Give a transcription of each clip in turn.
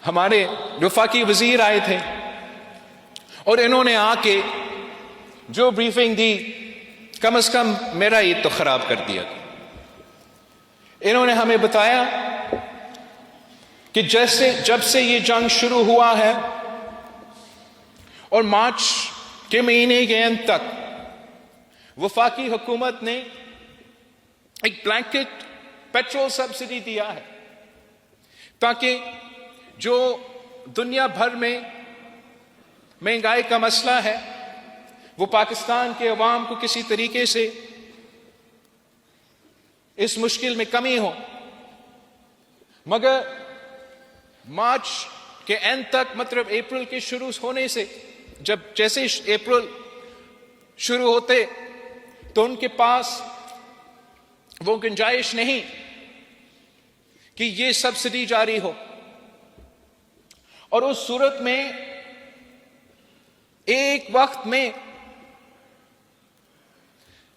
ہمارے وفاقی وزیر آئے تھے اور انہوں نے آ کے جو بریفنگ دی کم از کم میرا عید تو خراب کر دیا. انہوں نے ہمیں بتایا کہ جب سے یہ جنگ شروع ہوا ہے اور مارچ کے مہینے کے اینڈ تک وفاقی حکومت نے ایک بلینکٹ پیٹرول سبسڈی دیا ہے تاکہ جو دنیا بھر میں مہنگائی کا مسئلہ ہے وہ پاکستان کے عوام کو کسی طریقے سے اس مشکل میں کمی ہو. مگر مارچ کے اینڈ تک مطلب اپریل کے شروع ہونے سے جیسے اپریل شروع ہوتے تو ان کے پاس وہ گنجائش نہیں کہ یہ سبسڈی جاری ہو. اور اس صورت میں ایک وقت میں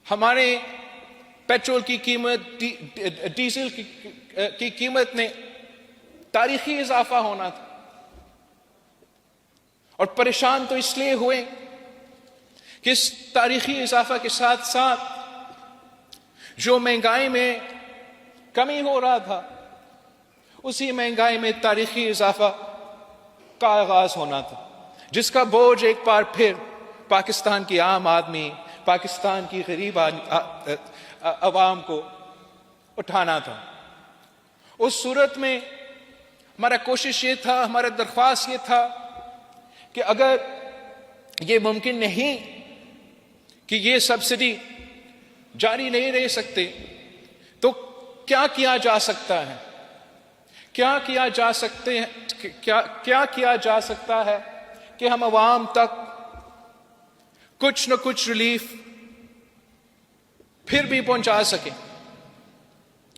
ہمارے پیٹرول کی قیمت ڈیزل کی قیمت میں تاریخی اضافہ ہونا تھا. اور پریشان تو اس لیے ہوئے کہ اس تاریخی اضافہ کے ساتھ ساتھ جو مہنگائی میں کمی ہو رہا تھا اسی مہنگائی میں تاریخی اضافہ کا آغاز ہونا تھا جس کا بوجھ ایک بار پھر پاکستان کی عام آدمی پاکستان کی غریب عوام کو اٹھانا تھا. اس صورت میں ہمارا کوشش یہ تھا ہمارا درخواست یہ تھا کہ اگر یہ ممکن نہیں کہ یہ سبسڈی جاری نہیں رہ سکتے تو کیا کیا جا سکتا ہے کیا کیا جا سکتا ہے کہ ہم عوام تک کچھ نہ کچھ ریلیف پھر بھی پہنچا سکیں.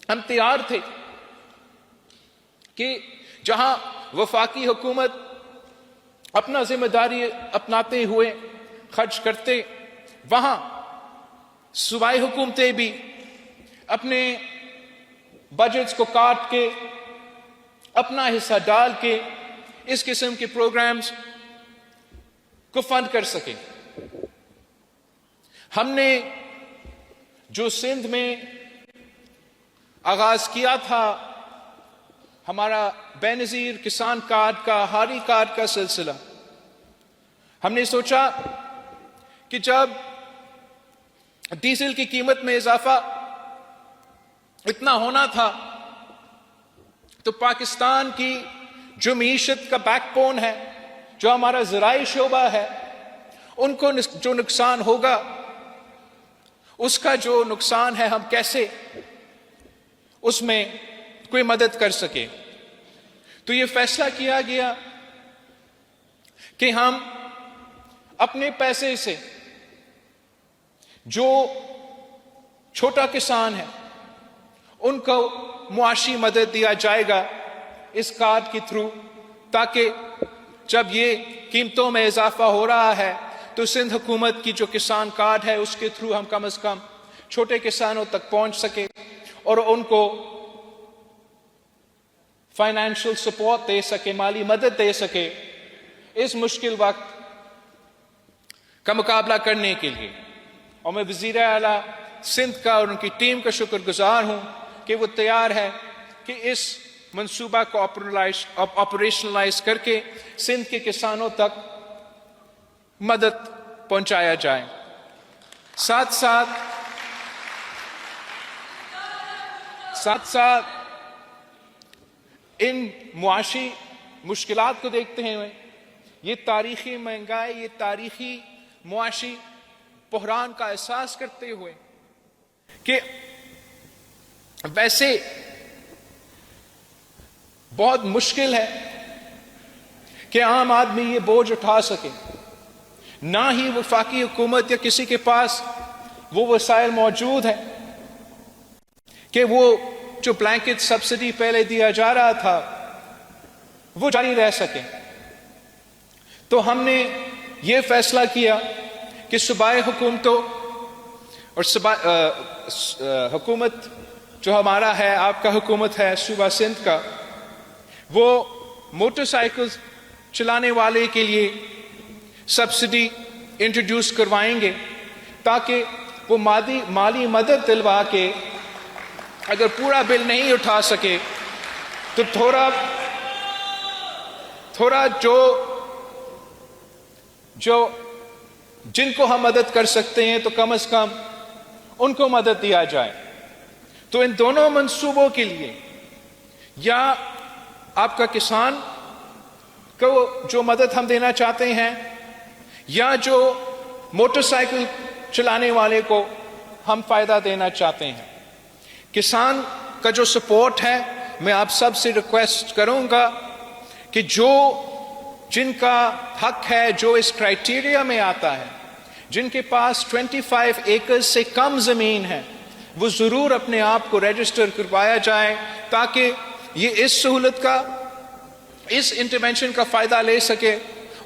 ہم تیار تھے کہ جہاں وفاقی حکومت اپنا ذمہ داری اپناتے ہوئے خرچ کرتے وہاں صوبائی حکومتیں بھی اپنے بجٹس کو کاٹ کے اپنا حصہ ڈال کے اس قسم کے پروگرامز کو فنڈ کر سکیں. ہم نے جو سندھ میں آغاز کیا تھا ہمارا بے نظیر کسان کارڈ کا ہاری کارڈ کا سلسلہ ہم نے سوچا کہ جب ڈیزل کی قیمت میں اضافہ اتنا ہونا تھا تو پاکستان کی جو معیشت کا بیک بون ہے جو ہمارا زرعی شعبہ ہے ان کو جو نقصان ہوگا اس کا جو نقصان ہے ہم کیسے اس میں کوئی مدد کر سکے. تو یہ فیصلہ کیا گیا کہ ہم اپنے پیسے سے جو چھوٹا کسان ہے ان کو معاشی مدد دیا جائے گا اس کارڈ کے تھرو تاکہ جب یہ قیمتوں میں اضافہ ہو رہا ہے تو سندھ حکومت کی جو کسان کارڈ ہے اس کے تھرو ہم کم از کم چھوٹے کسانوں تک پہنچ سکے اور ان کو فائنینشل سپورٹ دے سکے مالی مدد دے سکے اس مشکل وقت کا مقابلہ کرنے کے لیے. اور میں وزیر اعلیٰ سندھ کا اور ان کی ٹیم کا شکر گزار ہوں کہ وہ تیار ہے کہ اس منصوبہ کو آپریشنلائز کر کے سندھ کے کسانوں تک مدد پہنچایا جائے. ساتھ ساتھ ان معاشی مشکلات کو دیکھتے ہوئے یہ تاریخی مہنگائی یہ تاریخی معاشی بحران کا احساس کرتے ہوئے کہ ویسے بہت مشکل ہے کہ عام آدمی یہ بوجھ اٹھا سکے نہ ہی وفاقی حکومت یا کسی کے پاس وہ وسائل موجود ہیں کہ وہ جو بلینکٹ سبسڈی پہلے دیا جا رہا تھا وہ جاری رہ سکے. تو ہم نے یہ فیصلہ کیا کہ صوبائی حکومتوں اور حکومت جو ہمارا ہے آپ کا حکومت ہے صوبہ سندھ کا وہ موٹر سائیکل چلانے والے کے لیے سبسڈی انٹروڈیوس کروائیں گے تاکہ وہ مالی مدد دلوا کے اگر پورا بل نہیں اٹھا سکے تو تھوڑا جو جن کو ہم مدد کر سکتے ہیں تو کم از کم ان کو مدد دیا جائے. تو ان دونوں منصوبوں کے لیے یا آپ کا کسان کو جو مدد ہم دینا چاہتے ہیں یا جو موٹر سائیکل چلانے والے کو ہم فائدہ دینا چاہتے ہیں. کسان کا جو سپورٹ ہے میں آپ سب سے ریکویسٹ کروں گا کہ جن کا حق ہے جو اس کرائٹیریا میں آتا ہے جن کے پاس 25 ایکڑ سے کم زمین ہے وہ ضرور اپنے آپ کو رجسٹر کروایا جائے تاکہ یہ اس سہولت کا اس انٹرونشن کا فائدہ لے سکے.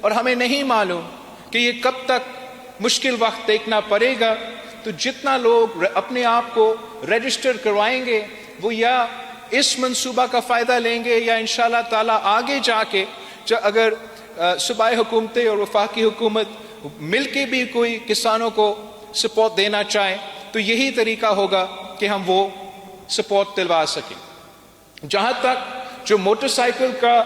اور ہمیں نہیں معلوم کہ یہ کب تک مشکل وقت دیکھنا پڑے گا. تو جتنا لوگ اپنے آپ کو رجسٹر کروائیں گے وہ یا اس منصوبہ کا فائدہ لیں گے یا انشاءاللہ تعالی آگے جا کے اگر صوبائی حکومتیں اور وفاقی حکومت مل کے بھی کوئی کسانوں کو سپورٹ دینا چاہے تو یہی طریقہ ہوگا کہ ہم وہ سپورٹ دلوا سکیں. جہاں تک جو موٹر سائیکل کا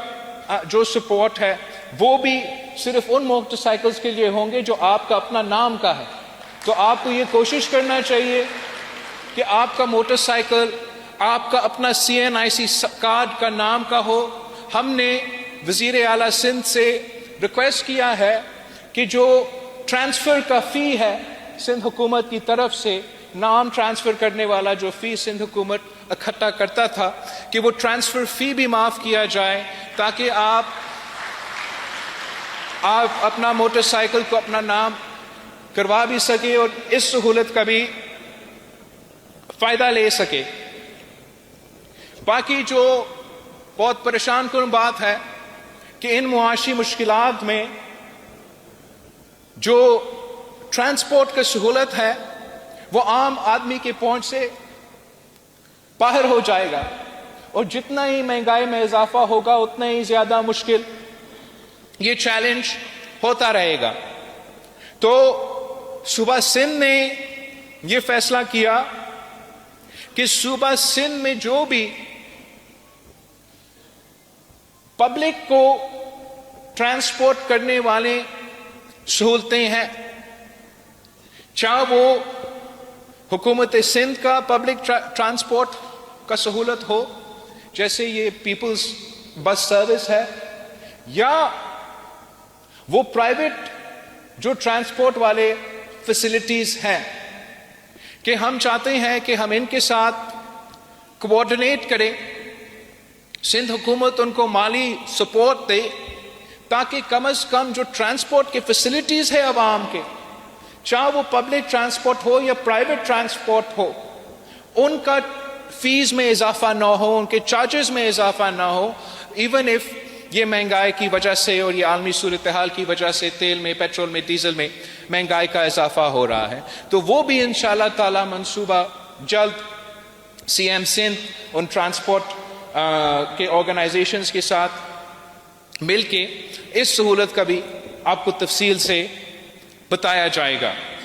جو سپورٹ ہے وہ بھی صرف ان موٹر سائیکلز کے لیے ہوں گے جو آپ کا اپنا نام کا ہے. تو آپ کو یہ کوشش کرنا چاہیے کہ آپ کا موٹر سائیکل آپ کا اپنا CNIC کارڈ کا نام کا ہو. ہم نے وزیر اعلیٰ سندھ سے ریکویسٹ کیا ہے کہ جو ٹرانسفر کا فی ہے سندھ حکومت کی طرف سے نام ٹرانسفر کرنے والا جو فی سندھ حکومت اکٹھا کرتا تھا کہ وہ ٹرانسفر فی بھی معاف کیا جائے تاکہ آپ اپنا موٹر سائیکل کو اپنا نام کروا بھی سکے اور اس سہولت کا بھی فائدہ لے سکے. باقی جو بہت پریشان کن بات ہے کہ ان معاشی مشکلات میں جو ٹرانسپورٹ کی سہولت ہے وہ عام آدمی کے پہنچ سے باہر ہو جائے گا اور جتنا ہی مہنگائی میں اضافہ ہوگا اتنا ہی زیادہ مشکل یہ چیلنج ہوتا رہے گا. تو صوبہ سندھ نے یہ فیصلہ کیا کہ صوبہ سندھ میں جو بھی پبلک کو ٹرانسپورٹ کرنے والے سہولتیں ہیں چاہے وہ حکومت سندھ کا پبلک ٹرانسپورٹ کا سہولت ہو جیسے یہ پیپلز بس سروس ہے یا وہ پرائیویٹ جو ٹرانسپورٹ والے فیسلٹیز ہیں کہ ہم چاہتے ہیں کہ ہم ان کے ساتھ کوآرڈینیٹ کریں. سندھ حکومت ان کو مالی سپورٹ دے تاکہ کم از کم جو ٹرانسپورٹ کی فیسلٹیز ہے عوام کے چاہے وہ پبلک ٹرانسپورٹ ہو یا پرائیویٹ ٹرانسپورٹ ہو ان کا فیس میں اضافہ نہ ہو ان کے چارجز میں اضافہ نہ ہو. ایون اف یہ مہنگائی کی وجہ سے اور یہ عالمی صورتحال کی وجہ سے تیل میں پیٹرول میں ڈیزل میں مہنگائی کا اضافہ ہو رہا ہے تو وہ بھی انشاءاللہ تعالی منصوبہ جلد CM سندھ ان ٹرانسپورٹ کے آرگنائزیشنز کے ساتھ مل کے اس سہولت کا بھی آپ کو تفصیل سے بتایا جائے گا.